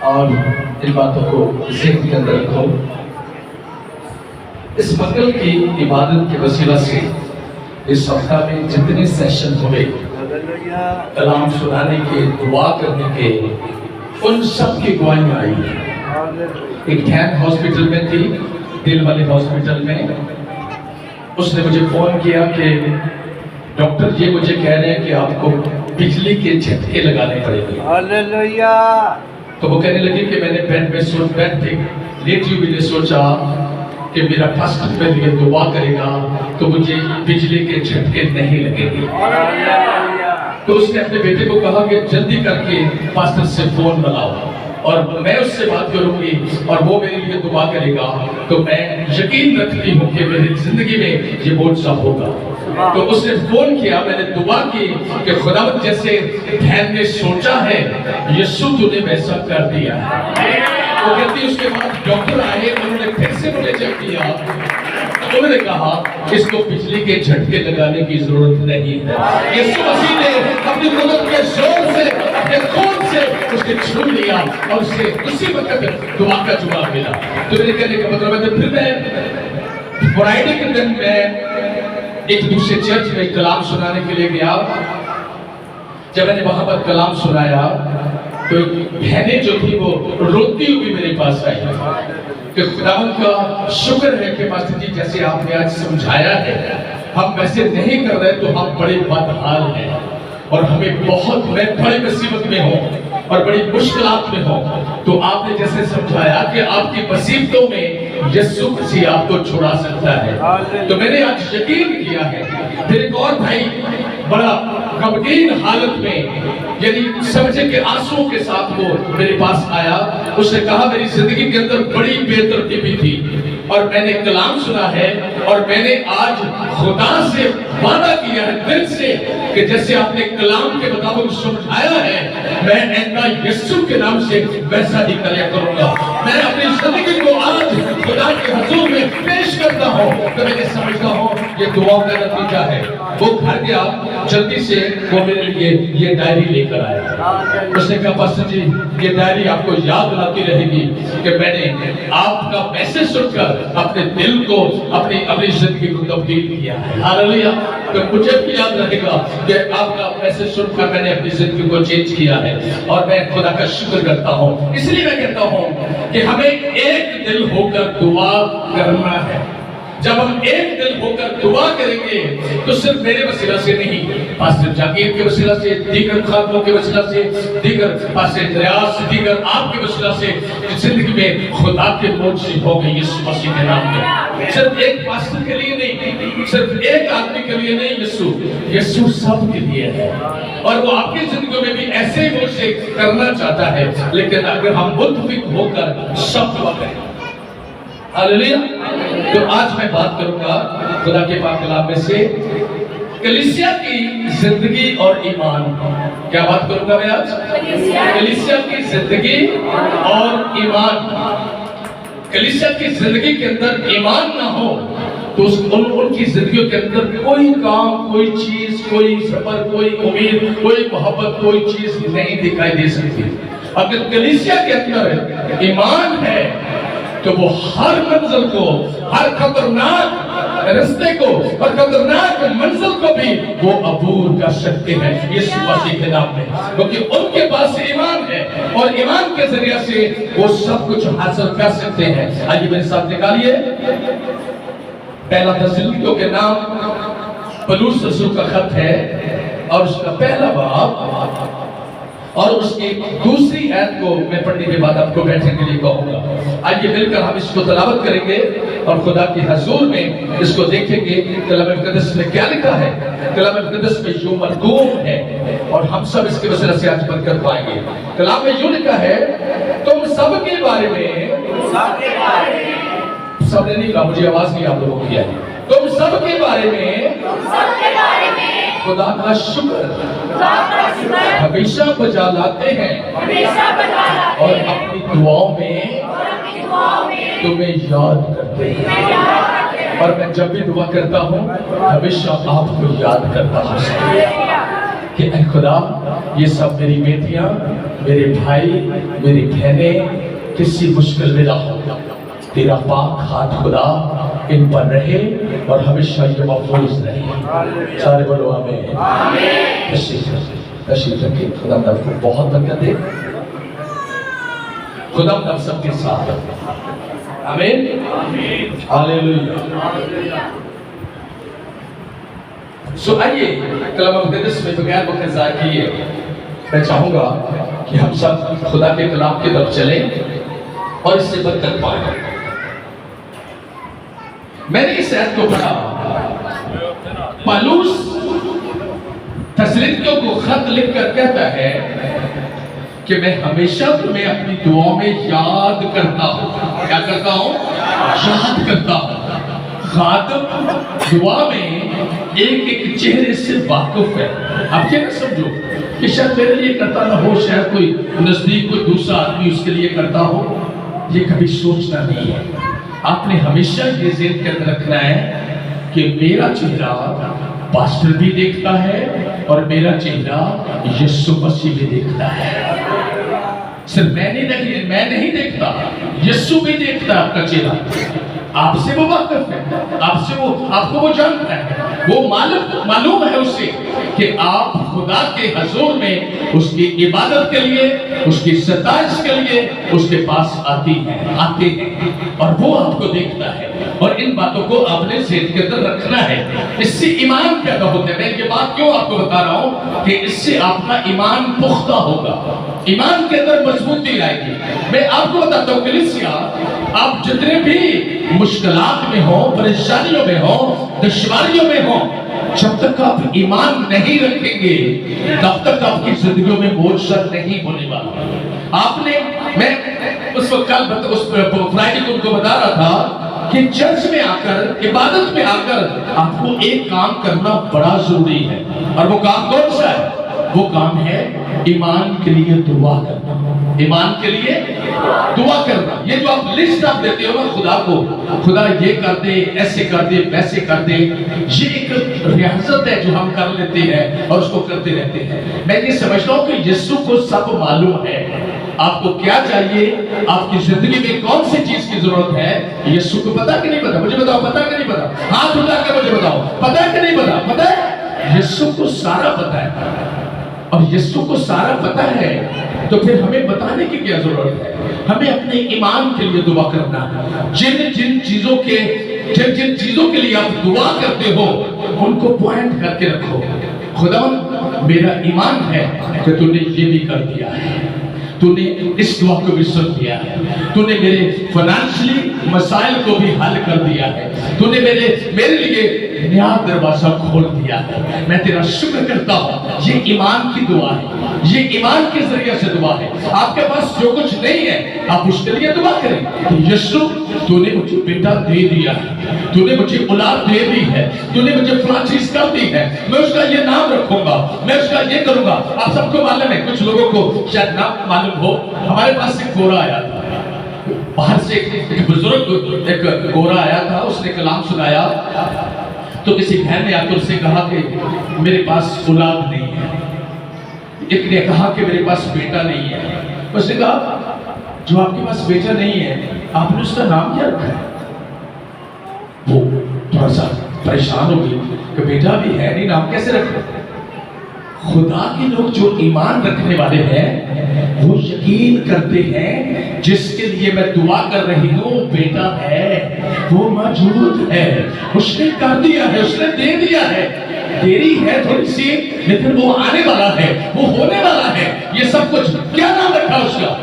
اور ان باتوں کو ذہن کے اندر رکھو. اس منگل کی عبادت کے وسیلہ سے اس ہفتہ میں جتنے سیشن ہوئے کلام سنانے کے، دعا کرنے کے، ان سب کی گواہیاں آئی ہیں. ایک ٹھین ہاسپٹل میں تھی، دل والے ہاسپٹل میں. اس نے مجھے فون کیا کہ ڈاکٹر یہ مجھے کہہ رہے ہیں کہ آپ کو بجلی کے جھٹکے لگانے پڑیں گے. تو وہ کہنے لگی کہ میں نے بیڈ پہ لیٹی ہوئی نے سوچا کہ میرا پاسٹر میرے لیے دعا کرے گا تو مجھے بجلی کے جھٹکے نہیں لگیں گے. تو اس نے اپنے بیٹے کو کہا کہ جلدی کر کے پاسٹر سے فون بناؤ اور میں اس سے بات کروں گی اور وہ میرے لیے دعا کرے گا. تو میں یقین رکھتی ہوں کہ میری زندگی میں یہ معجزہ ہوگا. تو اس نے فون کیا، میں نے دعا کی کہ خداوند جیسے بہن نے سوچا ہے یسوع تو نے ویسا کر دیا ہے. وہ کہتی اس کے بعد ڈاکٹر آئے، انہوں نے پھر سے مجھے چیک کیا. انہوں نے کہا اس کو بجلی کے جھٹکے لگانے کی ضرورت نہیں ہے. یسوع مسیح نے اپنی قدرت کے زور سے، اپنے خون سے اس نے چھو لیا اور اس سے اسی وقت دعا کا جواب ملا. تو میرے کہنے کا مطلب ہے پھر میں فرائیڈے کے دن میں ایک دوسرے چرچ میں کلام سنانے کے لیے گیا. جب میں نے وہاں پر کلام سنایا تو بہنیں جو تھی وہ روتی ہوئی میرے پاس آئی کہ خداوند کا شکر ہے کہ پاسٹر جی جیسے آپ نے آج سمجھایا ہے ہم ویسے نہیں کر رہے تو ہم بڑے بدحال ہیں اور ہمیں بہت میں بڑی مصیبت میں ہوں اور بڑی مشکلات میں ہوں. تو آپ نے جیسے سمجھایا کہ آپ کی مصیبتوں میں یسوع مسیح آپ کو چھڑا سکتا ہے. تو میں نے آج یقین کیا ہے. پھر ایک اور بھائی بڑا غمگین حالت میں یعنی سمجھے کہ آنسوں کے ساتھ وہ میرے پاس آیا. اس نے کہا میری زندگی کے اندر بڑی بے ترتیبی تھی اور میں نے کلام سنا ہے اور میں نے آج خدا سے وعدہ کیا ہے دل سے کہ جیسے آپ نے کلام کے مطابق سمجھایا ہے میں اینا یسوع کے نام سے ویسا ہی کروں گا. میں اپنی زندگی کو آج خدا کے حضور میں پیش کرتا ہوں. تو میں نے سمجھتا ہوں یہ دعاؤں کا نتیجہ ہے. وہ گھر گیا جلدی سے وہ میرے لیے یہ ڈائری لے کر آیا. اس نے کہا پاسٹر جی یہ ڈائری آپ کو یاد دلاتی رہے گی کہ میں نے آپ کا میسج سن کر اپنے دل کو اپنی زندگی کو تبدیل کیا ہے. ہاللویا. تو مجھے بھی یاد رہے گا کہ آپ کا میسج سن کر میں نے اپنی زندگی کو چینج کیا ہے اور میں خدا کا شکر کرتا ہوں. اس لیے میں کہتا ہوں کہ ہمیں ایک دل ہو کر دعا کرنا ہے. جب ہم ایک دل ہو کر دعا کریں گے تو صرف میرے وسیلہ سے نہیں، پاسٹر جاگیر کے وسیلہ سے، دیگر خادموں کے وسیلہ سے، دیگر پاسٹر ریاض سے، دیگر آپ کے وسیلہ سے زندگی میں خدا کے معجزے ہو گئے یسوع مسیح کے نام میں. صرف ایک پاسٹر کے لیے نہیں، صرف ایک آدمی کے لیے نہیں، یسوع سب کے لیے ہے اور وہ آپ کی زندگیوں میں بھی ایسے ہی معجزے کرنا چاہتا ہے. لیکن اگر ہم متفق ہو کر سب دعا کریں. ہاللویا. تو آج میں بات کروں گا خدا کے پاک کلام میں سے کلیسیا کی زندگی اور ایمان. کیا بات کروں گا میں آج؟ کلیسیا کی زندگی اور ایمان. کلیسیا کی زندگی کے اندر ایمان نہ ہو تو ان کی زندگیوں کے اندر کوئی کام، کوئی چیز، کوئی سفر، کوئی امید، کوئی محبت، کوئی چیز نہیں دکھائی دے سکتی. اگر کلیسیا کے اندر ایمان ہے تو وہ ہر منزل کو، ہر خطرناک رستے کو اور خطرناک منزل کو بھی وہ عبور کر سکتے ہیں یسوع مسیح کے نام میں، کیونکہ ان کے پاس ایمان ہے اور ایمان کے ذریعے سے وہ سب کچھ حاصل کر سکتے ہیں. آئیے میرے ساتھ نکالیے پہلا تسلونیکیوں کے نام پولس رسول کا خط ہے اور اس کا پہلا باب اور اس کی دوسری آیت کو میں پڑھنے کے بعد آپ کو بیٹھنے کے لیے کہوں گا. آئیے مل کر ہم اس کو تلاوت کریں گے اور خدا کی حضور میں اس کو دیکھیں گے کلام مقدس میں کیا لکھا ہے. کلام مقدس میں یوں مرغوم ہے اور ہم سب اس کے وسیلہ سے آج برکت پائیں گے. کلام میں یوں لکھا ہے تم سب کے بارے میں، سب نے نہیں کہا، مجھے آواز نہیں آپ لوگوں کی آئی. تم سب کے بارے میں خدا کا شکر ہمیشہ بجا لاتے ہیں اور اپنی دعاؤں میں تمہیں یاد کرتے ہیں. اور میں جب بھی دعا کرتا ہوں ہمیشہ آپ کو یاد کرتا ہوں. کہ اے خدا یہ سب میری بیٹیاں، میرے بھائی، میری بہنیں کسی مشکل میں نہ ہو، تیرا پاک ہاتھ خدا ان پر رہے اور ہمیشہ یہ محفوظ رہے۔ سارے بولو آمین۔ تشریف رکھیں۔ خدا آپ کو بہت برکت دے، خدا آپ سب کے ساتھ۔ آمین، ہاللیلویہ۔ سو آئیے کلام مقدس میں بغیر وقت ضائع کیے میں چاہوں گا کہ ہم سب خدا کے کلام کی طرف چلیں اور اس سے برکت پائیں۔ میں نے اس آیت کو پڑھا، پالوس تسلینکیوں کو خط لکھ کر کہتا ہے کہ میں ہمیشہ تمہیں اپنی دعاؤں میں یاد کرتا ہوں۔ کیا کرتا ہوں؟ یاد کرتا ہوں۔ خادم دعا میں ایک ایک چہرے سے واقف ہے۔ آپ کیا نہ سمجھو کہ شاید میرے لیے کرتا نہ ہو، شاید کوئی نزدیک کوئی دوسرا آدمی اس کے لیے کرتا ہو، یہ کبھی سوچنا نہیں ہے۔ آپ نے ہمیشہ یہ ذہن کے اندر رکھنا ہے کہ میرا چہرہ پاسٹر بھی دیکھتا ہے اور میرا چہرہ یسوع مسیح بھی دیکھتا ہے۔ صرف میں نہیں دیکھتا، یسوع بھی دیکھتا ہے آپ کا چہرہ۔ آپ سے وہ واقف ہے، آپ کو وہ جانتا ہے، وہ معلوم ہے اسے کہ آپ خدا کے حضور میں اس کی عبادت کے لیے، اس کی ستائش کے لیے اس کے پاس آتے ہیں اور وہ آپ کو دیکھتا ہے۔ اور ان باتوں کو آپ نے ذہن کے اندر رکھنا ہے۔ اس سے ایمان پیدا ہوتا ہے۔ میں یہ بات کیوں آپ کو بتا رہا ہوں کہ اس سے آپ کا ایمان پختہ ہوگا، ایمان کے اندر مضبوطی آئے گی۔ میں آپ کو بتاتا ہوں کلیسیا، آپ جتنے بھی مشکلات میں ہوں، پریشانیوں میں ہوں، دشواریوں میں ہوں، جب تک آپ ایمان نہیں رکھیں گے تب تک آپ کی زندگیوں میں موجزہ نہیں ہونے والا۔ میں اس وقت فرائیڈے کو ان کو بتا رہا تھا کہ چرچ میں آ کر، عبادت میں آ کر آپ کو ایک کام کرنا بڑا ضروری ہے، اور وہ کام کون سا ہے؟ وہ کام ہے ایمان کے لیے دعا کرنا۔ ایمان کے لیے دعا کرنا۔ یہ جو آپ لسٹ آپ دیتے ہو نا خدا کو، خدا یہ کر دے، ایسے کر دے، ویسے کر دے، یہ ایک ریاضت ہے جو ہم کر لیتے ہیں اور اس کو کرتے رہتے ہیں۔ میں یہ سمجھتا ہوں کہ یسوع کو سب معلوم ہے آپ کو کیا چاہیے، آپ کی زندگی میں کون سی چیز کی ضرورت ہے۔ یسوع کو پتا کہ نہیں پتا؟ مجھے بتاؤ، پتا کہ نہیں پتا؟ ہاتھ اٹھا کے مجھے بتاؤ، پتا کہ نہیں پتا؟ پتا ہے، یسوع کو سارا پتا ہے۔ اور یسوع کو سارا پتا ہے تو پھر ہمیں بتانے کی کیا ضرورت ہے؟ ہمیں اپنے ایمان کے لیے دعا کرنا ہے۔ جن چیزوں کے لیے آپ دعا کرتے ہو ان کو پوائنٹ کر کے رکھو۔ خدا میرا ایمان ہے کہ تو نے یہ بھی کر دیا ہے، تو نے اس دعا کو بھی سن دیا ہے، تو نے میرے فائنینشلی مسائل کو بھی حل کر دیا ہے، تو نے میرے لیے نیا دروازہ کھول دیا ہے۔ میں تیرا شکر کرتا ہوں۔ یہ ایمان کی دعا ہے، یہ ایمان کے ذریعے سے دعا ہے۔ آپ کے پاس جو کچھ نہیں ہے آپ اس کے لیے دعا کریں کہ یسوع تو نے مجھے بیٹا دے دیا ہے، تو نے مجھے اولاد دے دی ہے، تو نے مجھے فلاں چیز کر دی ہے، میں اس کا یہ نام رکھوں گا، میں اس کا یہ کروں گا۔ آپ سب کو معلوم ہے، کچھ لوگوں کو شاید نام معلوم ہو، ہمارے پاس ایک گورا آیا تھا، باہر سے ایک بزرگ ایک گورا آیا تھا، اس نے کلام سنایا تو کسی بہن نے آ کر اس سے کہا کہ میرے پاس اولاد نہیں ہے، ایک نے کہا کہ میرے پاس بیٹا نہیں ہے۔ اس نے کہا جو آپ کے پاس بیٹا نہیں ہے آپ نے اس کا نام کیا رکھا ہے؟ وہ تھوڑا سا پریشان ہو گئی کہ بیٹا بھی ہے نہیں، نام کیسے رکھے؟ خدا کے لوگ جو ایمان رکھنے والے ہیں وہ یقین کرتے ہیں جس کے لیے میں دعا کر رہی ہوں بیٹا ہے، وہ موجود ہے، اس نے کر دیا ہے، اس نے دے دیا ہے، دیری ہے تھوڑی سی لیکن وہ آنے والا ہے، وہ ہونے والا ہے۔ یہ سب کچھ کیا نام رکھا اس کا؟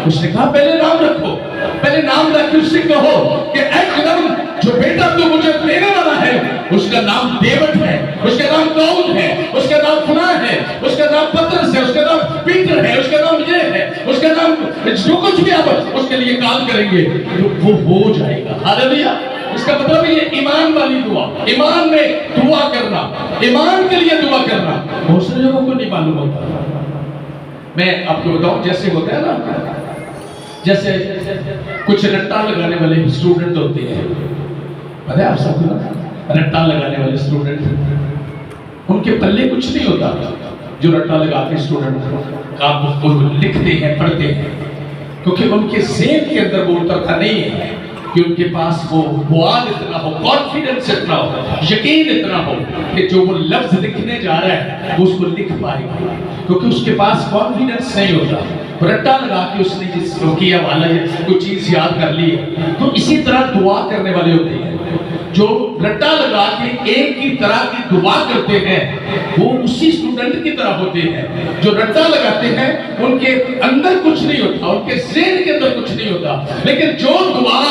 اس نے کہا پہلے نام رکھو، پہلے نام رکھ کے اس سے کہو کہ اے خدا جو بیٹا تو مجھے دینے والا ہے اس کا نام ڈیوڈ ہے، اس کا نام داؤد ہے، اس کا نام فلان ہے، اس کا نام پترس ہے، اس کا نام پیٹر ہے، اس کا نام یہ ہے، اس کا نام جو کچھ بھی آپ اس کے لیے کام کریں گے وہ ہو جائے گا۔ ہاللیلویہ۔ اس کا مطلب یہ ایمان والی دعا، ایمان میں دعا کرنا، ایمان کے لیے دعا کرنا بہت سے لوگوں کو نہیں معلوم ہوتا۔ میں آپ کو بتاؤں جیسے ہوتا ہے نا، جیسے کچھ رٹا لگانے والے اسٹوڈنٹ ہوتے ہیں، پتہ ہے آپ سب کو نا، رٹا لگانے والے اسٹوڈنٹ ان کے پلے کچھ نہیں ہوتا، جو رٹا لگا کے اسٹوڈنٹ کام کو لکھتے ہیں پڑھتے ہیں، کیونکہ ان کے ذہن کے اندر وہ اترتا نہیں ہے کہ ان کے پاس وہ بوال اتنا ہو، کانفیڈنس اتنا ہو، یقین اتنا ہو کہ جو وہ لفظ لکھنے جا رہا ہے وہ اس کو لکھ پائے گا، کیونکہ اس کے پاس کانفیڈنس نہیں ہوتا۔ رٹا لگا کے اس نے جس روکیا والا کوئی چیز یاد کر لی ہے، تو اسی طرح دعا کرنے والے ہوتے ہیں جو رٹا لگا کے ایک ہی طرح کی دعا کرتے ہیں، وہ اسی اسٹوڈنٹ کی طرح ہوتے ہیں جو رٹا لگاتے ہیں، ان کے اندر کچھ نہیں ہوتا، ان کے ذہن کے اندر کچھ نہیں ہوتا، لیکن جو دعا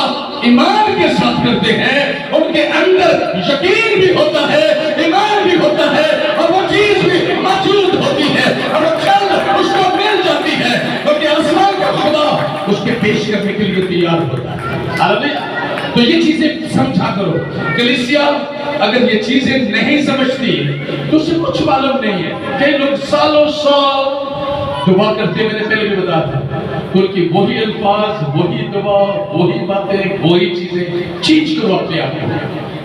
ایمان کے ساتھ کرتے ہیں ان کے اندر یقین بھی ہوتا ہے، ایمان بھی ہوتا ہے، اور وہ چیز بھی موجود ہوتی ہے، اور وہ کل اس کو مل جاتی ہے، کیونکہ آسمان کا خدا اس کے پیش کرنے کے لیے تیار ہوتا ہے۔ ہاللیلویہ۔ تو یہ چیزیں سمجھا کرو۔ کلیسیا اگر یہ چیزیں نہیں سمجھتی تو اسے کچھ معلوم نہیں ہے۔ کئی لوگ سالوں سال دعا کرتے، میں نے پہلے بھی بتایا تھا، ان کی وہی الفاظ، وہی دعا، وہی باتیں، وہی چیزیں، چینج کرو اپنے آپ کو،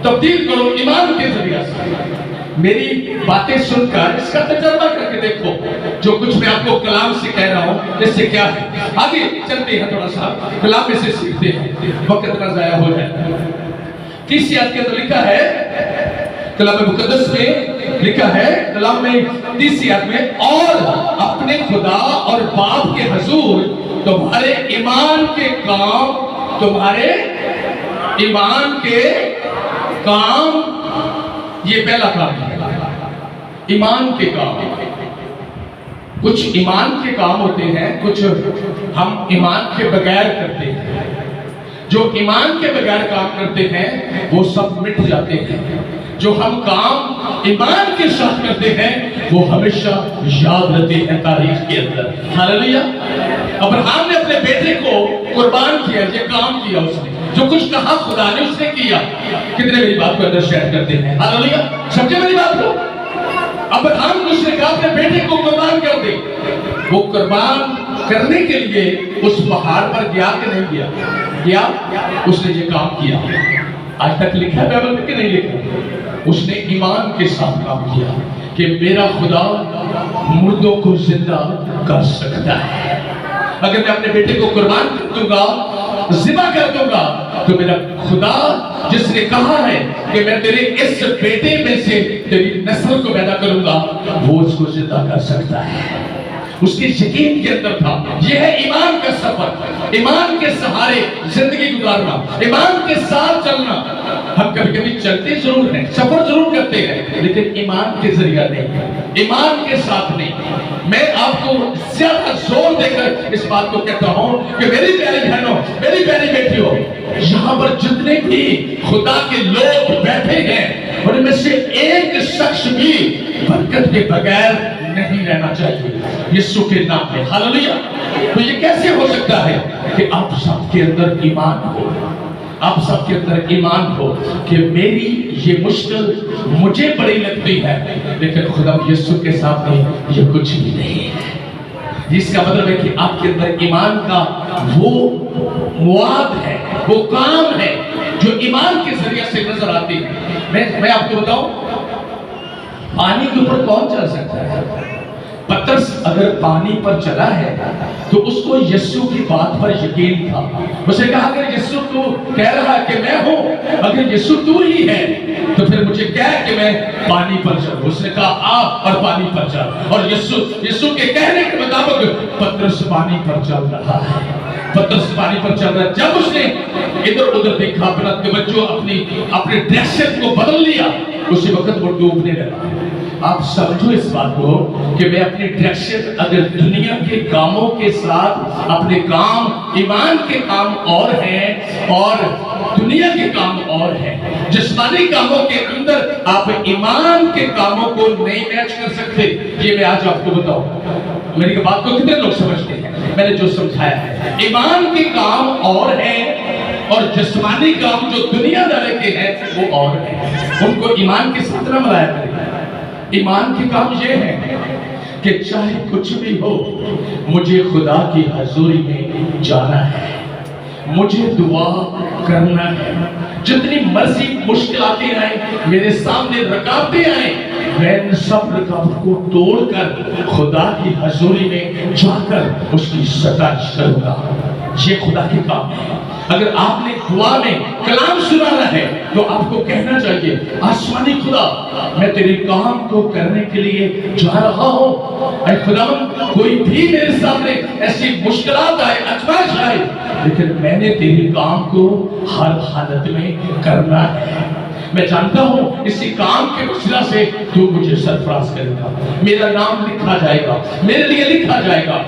تبدیل کرو ایمان کے ذریعے سے۔ میری باتیں سن کر اس کا تجربہ کر کے دیکھو، جو کچھ میں آپ کو کلام سے کہہ رہا ہوں اس سے کیا ہے۔ آگے چلتے ہیں، تھوڑا سا کلام میں سے سیکھتے ہیں، وقت نہ ضائع ہو جائے۔ تیسری آیت کے اندر لکھا ہے، کلام مقدس میں لکھا ہے، کلام میں تیسری آیت میں، اور اپنے خدا اور باپ کے حضور تمہارے ایمان کے کام، تمہارے ایمان کے کام، یہ پہلا کام ہے، ایمان کے کام۔ کچھ ایمان کے کام ہوتے ہیں، کچھ ہم ایمان کے بغیر کرتے ہیں۔ جو ایمان کے بغیر کام کرتے ہیں وہ سب مٹ جاتے ہیں، جو ہم کام ایمان کے ساتھ کرتے ہیں وہ ہمیشہ یاد رہتے ہیں تاریخ کے اندر۔ ہاللیلویہ۔ ابراہیم نے اپنے بیٹے کو قربان کیا، یہ کام کیا اس نے، جو کچھ کہا خدا نے اس نے کیا۔ کتنے میری بات کو اندر شیئر کرتے ہیں؟ ہاللیلویہ۔ سمجھے میری بات کو؟ ابراہیم نے اس نے کہا اپنے بیٹے کو قربان کر دے۔ وہ قربان کرنے کے لیے اس پہاڑ پر گیا کہ نہیں گیا؟ گیا، اس نے یہ کام کیا۔ آج تک لکھا ہے بائبل میں کہ نہیں لکھا؟ اس نے ایمان کے ساتھ کام کیا کہ میرا خدا مردوں کو زندہ کر سکتا ہے۔ اگر میں اپنے بیٹے کو قربان کر دوں گا، ذبح کر دوں گا، تو میرا خدا جس نے کہا ہے کہ میں تیرے اس بیٹے میں سے تیری نسل کو پیدا کروں گا، وہ اس کو زندہ کر سکتا ہے۔ اس کے یقین کے اندر تھا۔ یہ ہے ایمان کا سفر، ایمان کے سہارے زندگی گزارنا، ایمان کے ساتھ چلنا۔ ہم کبھی کبھی چلتے ضرور ہیں، سفر ضرور کرتے ہیں، لیکن ایمان کے ذریعہ نہیں، ایمان کے ساتھ نہیں۔ میں آپ کو زیادہ زور دے کر اس بات کو کہتا ہوں کہ میری پیاری بہنوں، میری پیاری بیٹیوں، یہاں پر جتنے بھی خدا کے لوگ بیٹھے ہیں ان میں سے ایک شخص بھی برکت کے بغیر نہیں رہنا چاہیے، یسوع کے نام میں۔ ہاللیلویہ۔ تو یہ کیسے ہو سکتا ہے کہ آپ سب کے اندر ایمان ہو، آپ سب کے اندر ایمان ہو کہ میری یہ مشکل مجھے بڑی لگتی ہے، لیکن خدا یسوع کے ساتھ میں یہ کچھ بھی نہیں ہے۔ جس کا مطلب ہے کہ آپ کے اندر ایمان کا وہ مواد ہے، وہ کام ہے جو ایمان کے ذریعے سے نظر آتی ہے۔ میں آپ کو بتاؤں، پانی کے اوپر کون چل سکتا ہے؟ پترس اگر پانی پر چلا ہے تو اس کو یسوع کی بات پر یقین تھا۔ اس نے کہا اگر یسوع تو کہہ رہا ہے کہ میں ہوں، اگر یسوع تو ہی ہے تو پھر مجھے کہہ کہ میں پانی پر چلوں۔ اس نے کہا آ اور پانی پر چل، اور یسوع کے کہنے کے مطابق پترس پانی پر چل رہا ہے، پترس پانی پر چل رہا ہے۔ جب اس نے ادھر ادھر دیکھا، اپنا توجہ اپنے ڈائریکشن کو بدل لیا، اسی وقت وہ ڈوبنے لگا۔ آپ سمجھو اس بات کو کہ میں اپنی ڈائریکشن اگر دنیا کے کاموں کے ساتھ، اپنے کام ایمان کے کام اور ہیں اور دنیا کے کام اور ہیں، جسمانی کاموں کے اندر آپ ایمان کے کاموں کو نہیں میچ کر سکتے۔ یہ میں آج آپ کو بتاؤں، میری بات کو کتنے لوگ سمجھتے ہیں؟ میں نے جو سمجھایا ہے، ایمان کے کام اور ہیں اور جسمانی کام جو دنیا دارے کے ہیں وہ اور ہیں، ان کو ایمان کے ساتھ نہ ملایا کریں۔ ایمان کے کام یہ ہے کہ چاہے کچھ بھی ہو، مجھے خدا کی حضوری میں جانا ہے، مجھے دعا کرنا ہے، جتنی مرضی مشکلاتیں آئیں، میرے سامنے رکاوٹیں آئیں، میں ان سب رکاوٹ کو توڑ کر خدا کی حضوری میں جا کر اس کی ستائش کروں گا۔ یہ خدا کے کام ہے۔ اگر آپ نے دعا میں کلام سنانا ہے تو آپ کو کہنا چاہیے، آسمانی خدا میں تیرے کام کو کرنے کے لیے جا رہا ہوں۔ اے خداوند، کوئی بھی میرے سامنے ایسی مشکلات آئے، آزمائش آئے، لیکن میں نے تیرے کام کو ہر حالت میں کرنا ہے۔ میں جانتا ہوں اسی کام کے وسیلہ سے تو مجھے سرفراز کرے گا، میرا نام لکھا جائے گا، میرے لیے لکھا جائے گا۔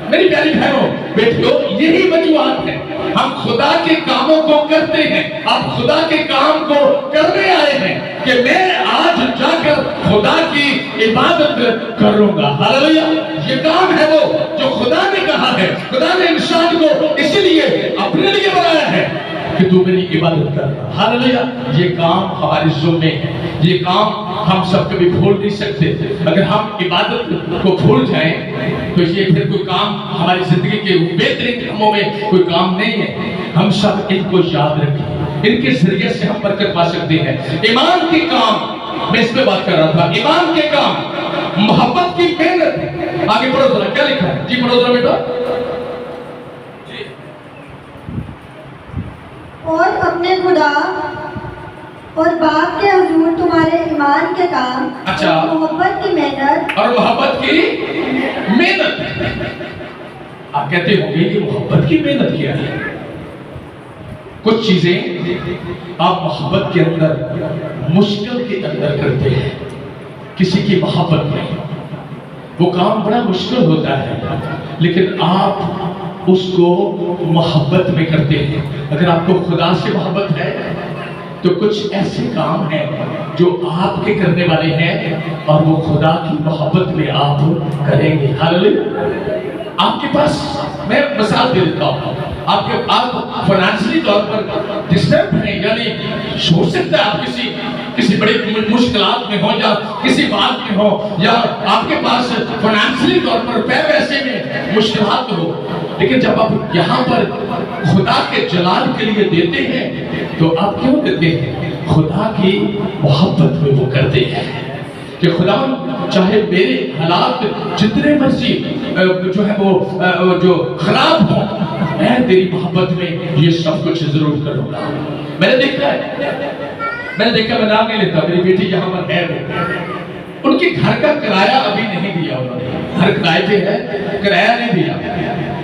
میری پیاری بہنوں بیٹھو، یہی وجوہات ہے ہم خدا کے کاموں کو کرتے ہیں۔ آپ خدا کے کام کو کرنے آئے ہیں کہ میں آج جا کر خدا کی عبادت کروں گا۔ ہاللویا! یہ کام ہے وہ جو خدا نے کہا ہے۔ خدا نے انسان کو اس لیے اپنے لیے بنایا ہے کہ تو میری عبادت کرنا۔ ہاللویا! یہ کام ہمارے ذمے ہے، یہ کام ہم سب کبھی بھول نہیں سکتے۔ اگر ہم عبادت کو بھول جائیں تو یہ پھر کوئی کام ہماری زندگی کے بہترین کاموں میں کوئی کام نہیں ہے۔ ہم سب ان کو یاد رکھیں، ان کے ذریعے سے ہم برکت پا سکتے ہیں۔ ایمان کے کام، میں اس پہ بات کر رہا تھا، ایمان کے کام محبت کی محنت۔ آگے پڑھو ذرا، کیا لکھا ہے؟ جی پڑھو ذرا بیٹا۔ اور اپنے خدا اور باپ کے حضور تمہارے ایمان کے کام، اچھا، محبت کی محنت اور محبت کی محنت۔ آپ کہتے ہوں گے کہ محبت کی محنت کیا ہے؟ کچھ چیزیں آپ محبت کے اندر، مشکل کے اندر کرتے ہیں۔ کسی کی محبت میں وہ کام بڑا مشکل ہوتا ہے، لیکن آپ اس کو محبت میں کرتے ہیں۔ اگر آپ کو خدا سے محبت ہے تو کچھ ایسے کام ہیں جو آپ کے کرنے والے ہیں اور وہ خدا کی محبت میں آپ کریں گے۔ ہاللویا! آپ کے پاس، میں مثال دے دیتا ہوں، آپ فائنانشلی طور پر ڈسٹرب ہیں، یعنی ہو سکتا ہے آپ کسی بڑی مشکلات میں ہو یا کسی بات میں ہو، یا آپ کے پاس فائنانشلی طور پر پیسے میں مشکلات ہو، لیکن جب آپ یہاں پر خدا کے جلال کے لیے دیتے ہیں تو آپ کیوں دیتے ہیں؟ خدا کی محبت میں وہ کرتے ہیں کہ خدا چاہے میرے حالات جتنے مرضی جو ہے وہ جو خراب ہوں، میں تیری محبت میں یہ سب کچھ ضرور کروں گا۔ میں نے دیکھا، میں نام نہیں لیتا، میری بیٹی یہاں پر ہے، ان کے گھر کا کرایہ ابھی نہیں دیا، انہوں نے گھر کرائے پہ ہے، کرایہ نہیں دیا،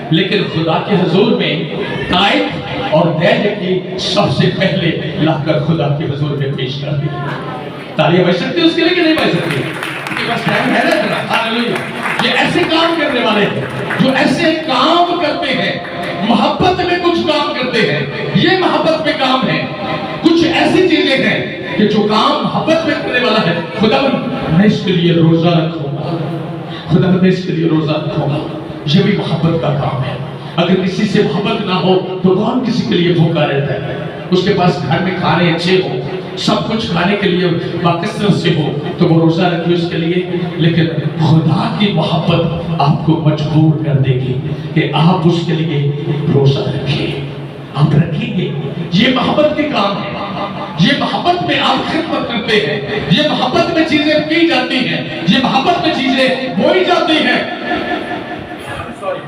لیکن خدا کے حضور میں تائب اور دہج کی سب سے پہلے لا کر خدا کے حضور میں پیش کر دی۔ تالیاں بج سکتی اس کے لیے کہ نہیں بج سکتی؟ بس ٹائم ہے نا، ہاللویا! یہ ایسے کام کرنے والے ہیں جو ایسے کام کرتے ہیں، محبت میں کچھ کام کرتے ہیں۔ یہ محبت میں کام ہے، کچھ ایسی چیزیں ہیں کہ جو کام محبت میں کرنے والا ہے۔ خدا میں اس کے لیے روزہ رکھوں گا، خدا میں اس کے لیے روزہ رکھوں گا، یہ بھی محبت کا کام ہے۔ اگر کسی سے محبت نہ ہو تو کون کسی کے لیے بھوکا رہتا ہے؟ اس کے پاس گھر میں کھانے اچھے ہو، سب کچھ کھانے کے لیے باکثرت سے ہو تو وہ روزہ رکھے اس کے لیے، لیکن خدا کی محبت آپ کو مجبور کر دے گی کہ آپ اس کے لیے روزہ رکھیں، آپ رکھیں گے۔ یہ محبت کے کام ہے، یہ محبت میں آپ خدمت کرتے ہیں، یہ محبت میں چیزیں کی جاتی ہیں، یہ محبت میں چیزیں ہوئی جاتی ہیں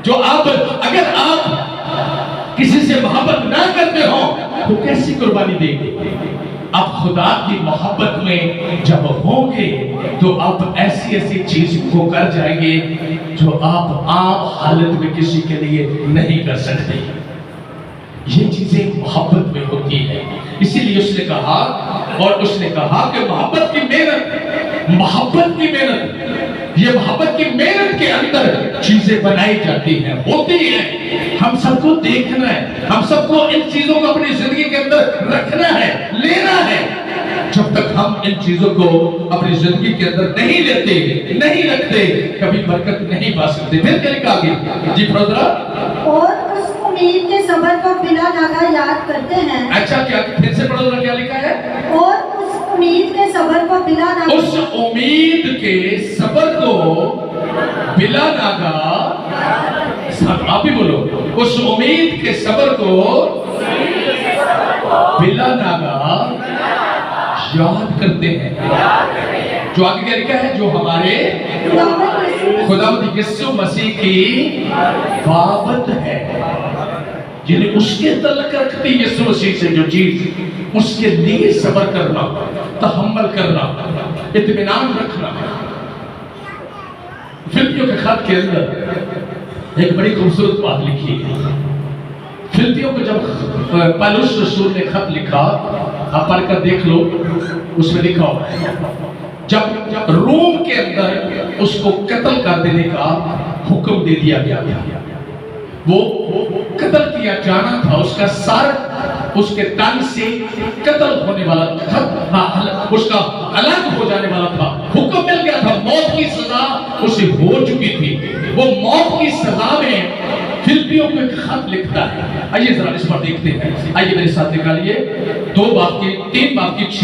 جو اگر آپ کسی سے محبت نہ کرتے ہو تو کیسی قربانی دیں گے؟ آپ خدا کی محبت میں جب ہوں گے تو آپ ایسی چیز کو کر جائیں گے جو آپ عام حالت میں کسی کے لیے نہیں کر سکتے۔ یہ چیزیں محبت میں ہوتی ہیں، اسی لیے اس نے کہا، اور اس نے کہا کہ محبت کی محنت، یہ محبت کی محنت کے اندر چیزیں بنائی جاتی ہیں، ہوتی ہیں۔ ہم سب کو دیکھنا ہے، ہم سب کو ان چیزوں کو اپنی زندگی کے اندر رکھنا ہے، لینا ہے۔ جب تک ہم ان چیزوں کو اپنی زندگی کے اندر نہیں لیتے، نہیں رکھتے، کبھی برکت نہیں پا سکتے۔ پھر کیا لکھا آگے؟ جی پڑھو ذرا۔ اور اس امید کے صبر کو بلا ناگہ یاد کرتے ہیں۔ اچھا، کیا پھر سے پڑھو ذرا، کیا لکھا ہے؟ اور اس امید کے صبر کو بلا ناگہ، اس امید کے صبر کو بلا ناگہ، آپ بھی بولو، اس امید کے صبر کو بلا ناگہ یاد کرتے ہیں۔ جو آگے کیا لکھا ہے؟ جو ہمارے خداوند یسوع مسیح کی بابت ہے، یعنی اس کے تعلق رکھتی یسوع مسیح سے جو چیز، اس کے لیے صبر کرنا، تحمل کرنا، اطمینان رکھنا۔ فلپیوں کے خط کے اندر ایک بڑی خوبصورت بات لکھی ہے۔ فلپیوں کو جب پالوس رسول نے خط لکھا، آپ پڑھ کر دیکھ لو، اس میں لکھا ہوا ہے جب روم کے اندر اس کو قتل کر دینے کا حکم دے دیا گیا، وہ قتل کیا جانا تھا، اس کا سر اس کے تن سے قتل ہونے والا تھا، اس کا الگ ہو جانے والا تھا، حکم مل گیا تھا، موت کی سزا اسے ہو چکی تھی۔ وہ موت کی سزا میں فلپیوں کو ایک خط لکھتا ہے۔ آئیے ذرا اس پر دیکھتے ہیں، آئیے میرے ساتھ نکالیے 3 باب کی 6